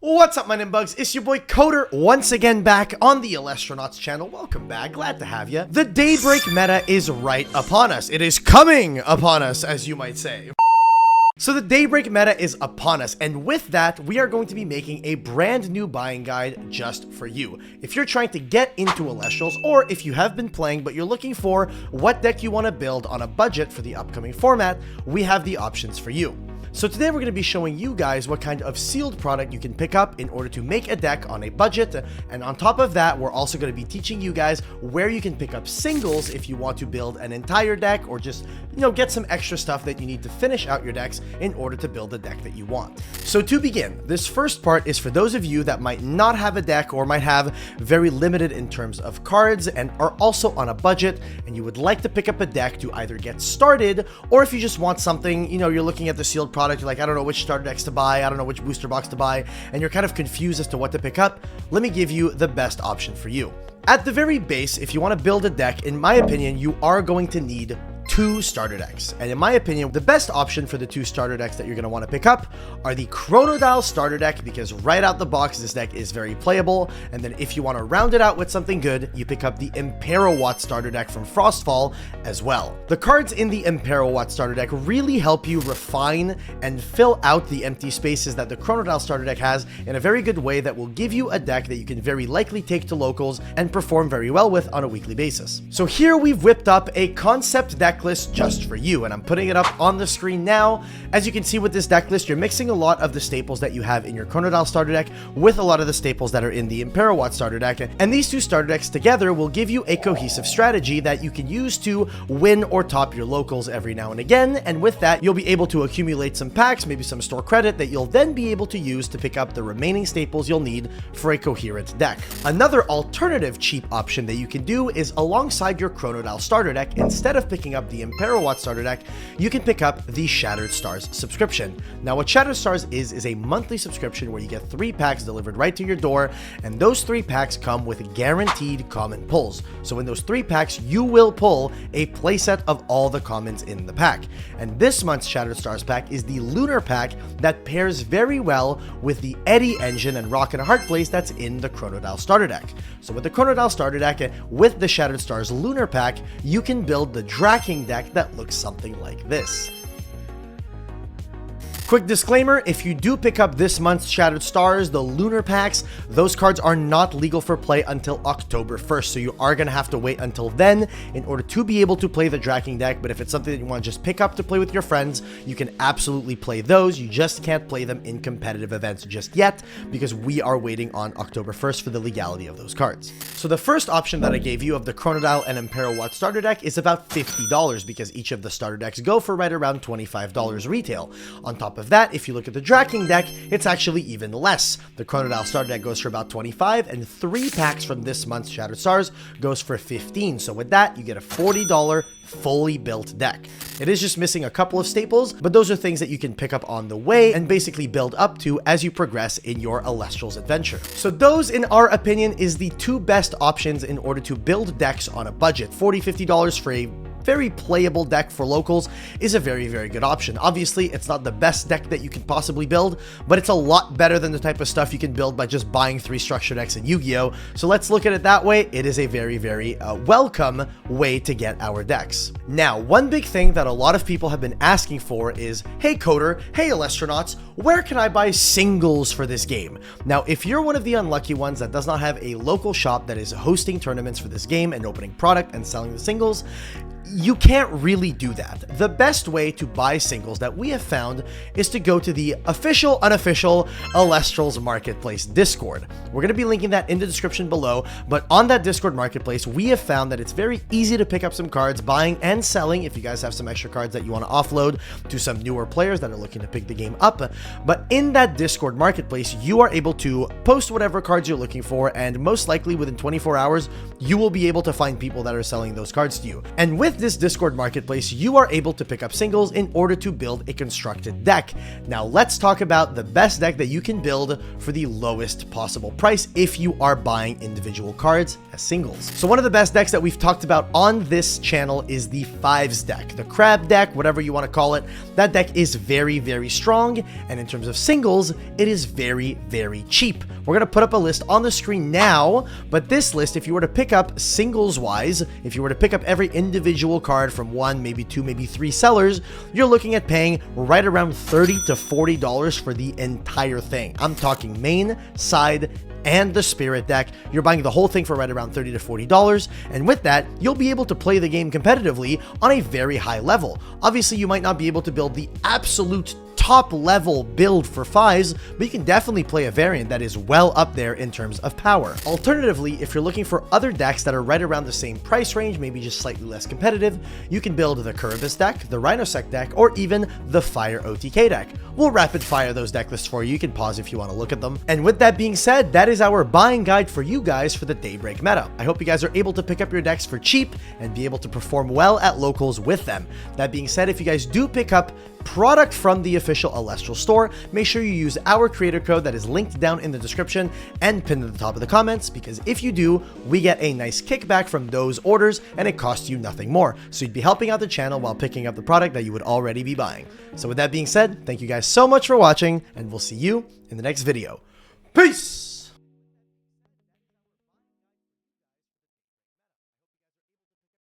What's up, my Nimbugs? It's your boy Coder once again back on the Elestrals channel. Welcome back, glad to have you. The Daybreak meta is right upon us. It is coming upon us, as you might say. So the Daybreak meta is upon us, and with that, we are going to be making a brand new buying guide just for you. If you're trying to get into Elestrals, or if you have been playing but you're looking for what deck you want to build on a budget for the upcoming format, we have the options for you. So today we're going to be showing you guys what kind of sealed product you can pick up in order to make a deck on a budget, and on top of that, we're also going to be teaching you guys where you can pick up singles if you want to build an entire deck or just, get some extra stuff that you need to finish out your decks in order to build the deck that you want. So to begin, this first part is for those of you that might not have a deck or might have very limited in terms of cards and are also on a budget and you would like to pick up a deck to either get started, or if you just want something, you're looking at the sealed product, you're like, I don't know which starter decks to buy, I don't know which booster box to buy, and you're kind of confused as to what to pick up, let me give you the best option for you. At the very base, if you want to build a deck, in my opinion, you are going to need 2 starter decks. And in my opinion, the best option for the 2 starter decks that you're going to want to pick up are the Chronodile starter deck, because right out the box, this deck is very playable. And then if you want to round it out with something good, you pick up the Imperowatt starter deck from Frostfall as well. The cards in the Imperowatt starter deck really help you refine and fill out the empty spaces that the Chronodile starter deck has in a very good way that will give you a deck that you can very likely take to locals and perform very well with on a weekly basis. So here we've whipped up a concept deck list just for you, and I'm putting it up on the screen now. As you can see with this deck list, you're mixing a lot of the staples that you have in your Chronodile starter deck with a lot of the staples that are in the Imperowatt starter deck, and these 2 starter decks together will give you a cohesive strategy that you can use to win or top your locals every now and again, and with that, you'll be able to accumulate some packs, maybe some store credit that you'll then be able to use to pick up the remaining staples you'll need for a coherent deck. Another alternative cheap option that you can do is alongside your Chronodile starter deck, instead of picking up the Imperowatt starter deck, you can pick up the Shattered Stars subscription. Now, what Shattered Stars is a monthly subscription where you get 3 packs delivered right to your door, and those 3 packs come with guaranteed common pulls. So in those 3 packs, you will pull a playset of all the commons in the pack. And this month's Shattered Stars pack is the Lunar pack that pairs very well with the Eddy engine and Rock and Heart plays that's in the Chronodile starter deck. So with the Chronodile starter deck, with the Shattered Stars Lunar pack, you can build the Draking deck that looks something like this. Quick disclaimer, if you do pick up this month's Shattered Stars, the Lunar packs, those cards are not legal for play until October 1st, so you are going to have to wait until then in order to be able to play the Draking deck. But if it's something that you want to just pick up to play with your friends, you can absolutely play those. You just can't play them in competitive events just yet, because we are waiting on October 1st for the legality of those cards. So the first option that I gave you of the Chronodile and Imperowatt starter deck is about $50, because each of the starter decks go for right around $25 retail. On top of that, if you look at the Draking deck, it's actually even less. The Chronodile starter deck goes for about $25, and 3 packs from this month's Shattered Stars goes for $15. So with that, you get a $40 fully built deck. It is just missing a couple of staples, but those are things that you can pick up on the way and basically build up to as you progress in your Elestrals adventure. So those, in our opinion, is the 2 best options in order to build decks on a budget. $40, $50 for a very playable deck for locals is a very, very good option. Obviously, it's not the best deck that you can possibly build, but it's a lot better than the type of stuff you can build by just buying 3 structure decks in Yu-Gi-Oh! So let's look at it that way. It is a very, very welcome way to get our decks. Now, one big thing that a lot of people have been asking for is, hey Coder, hey Elestronauts, where can I buy singles for this game? Now, if you're one of the unlucky ones that does not have a local shop that is hosting tournaments for this game and opening product and selling the singles, you can't really do that. The best way to buy singles that we have found is to go to the official, unofficial Elestrals Marketplace Discord. We're going to be linking that in the description below, but on that Discord Marketplace, we have found that it's very easy to pick up some cards, buying and selling if you guys have some extra cards that you want to offload to some newer players that are looking to pick the game up. But in that Discord Marketplace, you are able to post whatever cards you're looking for, and most likely within 24 hours, you will be able to find people that are selling those cards to you. And with with this Discord marketplace, you are able to pick up singles in order to build a constructed deck. Now let's talk about the best deck that you can build for the lowest possible price if you are buying individual cards as singles. So one of the best decks that we've talked about on this channel is the Fives deck, the Crab deck, whatever you want to call it. That deck is very, very strong, and in terms of singles, it is very, very cheap. We're going to put up a list on the screen now, but this list, if you were to pick up singles-wise, if you were to pick up every individual card from 1, maybe 2, maybe 3 sellers, you're looking at paying right around $30 to $40 for the entire thing. I'm talking main, side, and the Spirit deck. You're buying the whole thing for right around $30 to $40, and with that, you'll be able to play the game competitively on a very high level. Obviously, you might not be able to build the absolute top level build for Fives, but you can definitely play a variant that is well up there in terms of power. Alternatively, if you're looking for other decks that are right around the same price range, maybe just slightly less competitive, you can build the Curibus deck, the Rhinosect deck, or even the Fire OTK deck. We'll rapid fire those deck lists for you. You can pause if you want to look at them. And with that being said, that is our buying guide for you guys for the Daybreak meta. I hope you guys are able to pick up your decks for cheap and be able to perform well at locals with them. That being said, if you guys do pick up product from the official Elestrals store, make sure you use our creator code that is linked down in the description and pinned at the top of the comments, because if you do, we get a nice kickback from those orders and it costs you nothing more. So you'd be helping out the channel while picking up the product that you would already be buying. So with that being said, thank you guys so much for watching, and we'll see you in the next video. Peace!